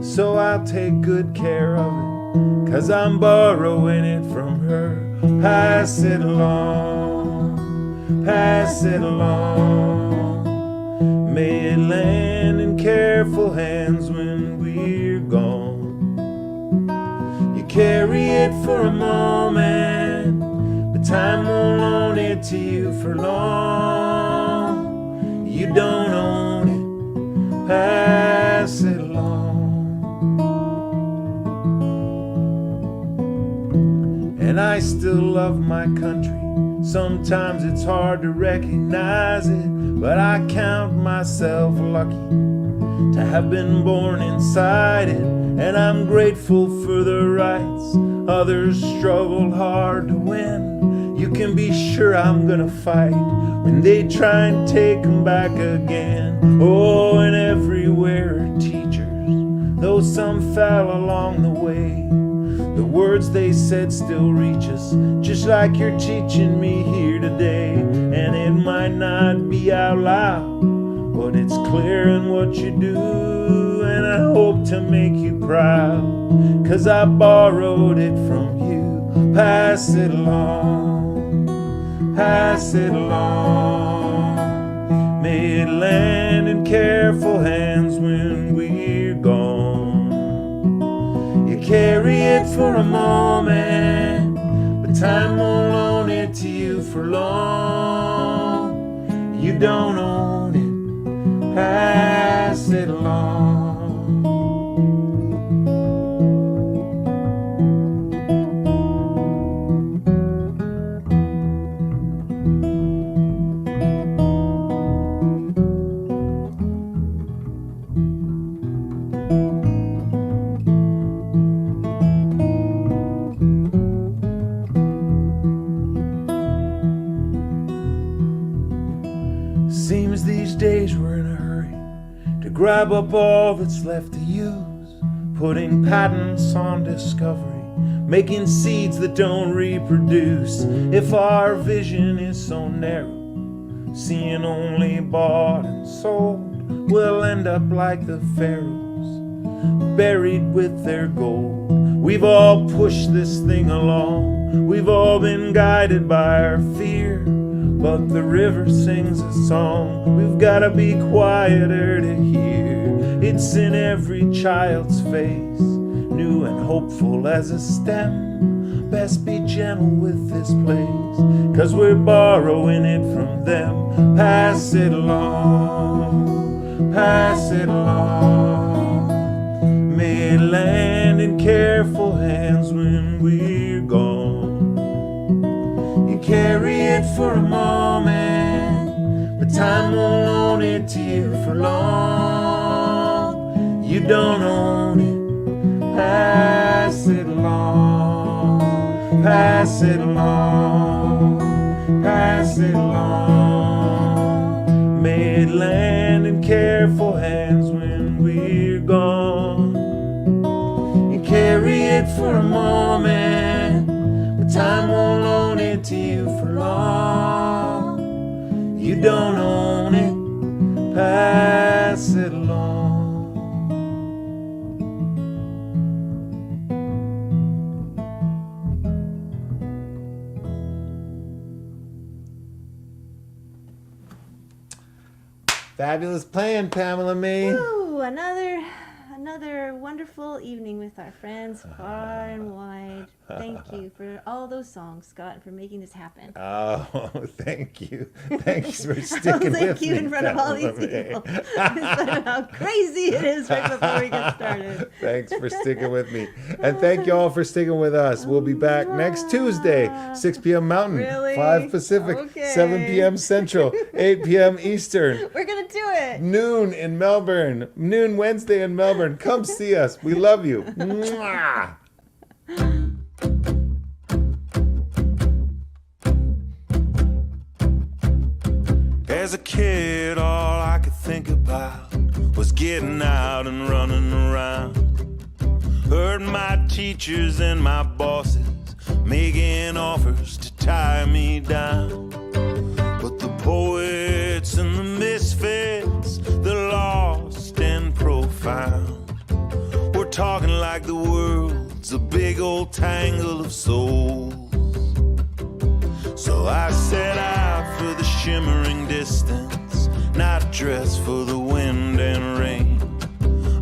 So I'll take good care of it, 'cause I'm borrowing it from her. Pass it along, pass it along. May it land in careful hands when we're gone. You carry it for a moment, but time won't loan it to you for long. You don't own it, pass it along. And I still love my country. Sometimes it's hard to recognize it, but I count myself lucky to have been born inside it. And I'm grateful for the rights others struggled hard to win. You can be sure I'm gonna fight when they try and take them back again. Oh, and everywhere are teachers, though some fell along the way. The words they said still reach us, just like you're teaching me here today. And it might not be out loud, but it's clear in what you do. And I hope to make you proud, 'cause I borrowed it from you. Pass it along, pass it along. May it land in careful hands when we're gone. You carry it for a moment, but time won't loan it to you for long. You don't own it, pass it along. Seems these days we're in a hurry to grab up all that's left to use, putting patents on discovery, making seeds that don't reproduce. If our vision is so narrow, seeing only bought and sold, we'll end up like the pharaohs, buried with their gold. We've all pushed this thing along, we've all been guided by our fear, but the river sings a song we've gotta be quieter to hear. It's in every child's face, new and hopeful as a stem. Best be gentle with this place, 'cause we're borrowing it from them. Pass it along, pass it along. May it land in careful hands when we're gone. You carry it for a moment, but time won't loan it to you for long. You don't own it, pass it along, pass it along, pass it along. May it land in careful hands when we're gone. You carry it for a moment, but time won't loan it to you for long. You don't own it, pass it along. Fabulous playing, Pamela May. Ooh, another another wonderful evening with our friends far and wide. Thank you for all those songs, Scott, and for making this happen. Oh, thank you. Thanks for sticking with Thank me. you in front of all these Pamela. people. Instead of how crazy it is right before we get started. Thanks for sticking with me. And thank you all for sticking with us. We'll be back next Tuesday, 6 p.m. Mountain, Really? 5 Pacific, Okay. 7 p.m. Central, 8 p.m. Eastern. We're going to do it. Noon in Melbourne. Noon Wednesday in Melbourne. Come see us. We love you. Mwah. As a kid, all I could think about was getting out and running around. Heard my teachers and my bosses making offers to tie me down. But the poets and the misfits, the lost and profound, we're talking like the world's a big old tangle of souls. So I set out for the shimmering distance, not dressed for the wind and rain,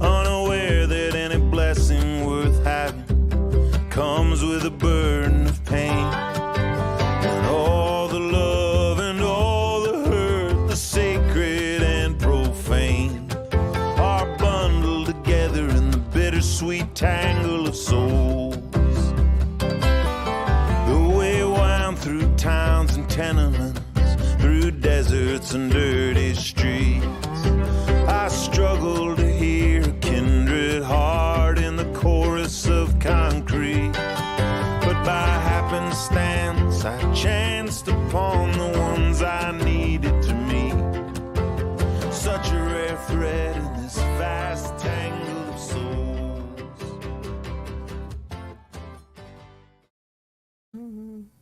unaware that any blessing worth having comes with a burden of pain. And all the love and all the hurt, the sacred and profane, are bundled together in the bittersweet tangle of souls. The way wound through towns and tenements, through deserts and dirty streets. I struggle to hear a kindred heart in the chorus of concrete. But by happenstance, I chanced upon the ones I need.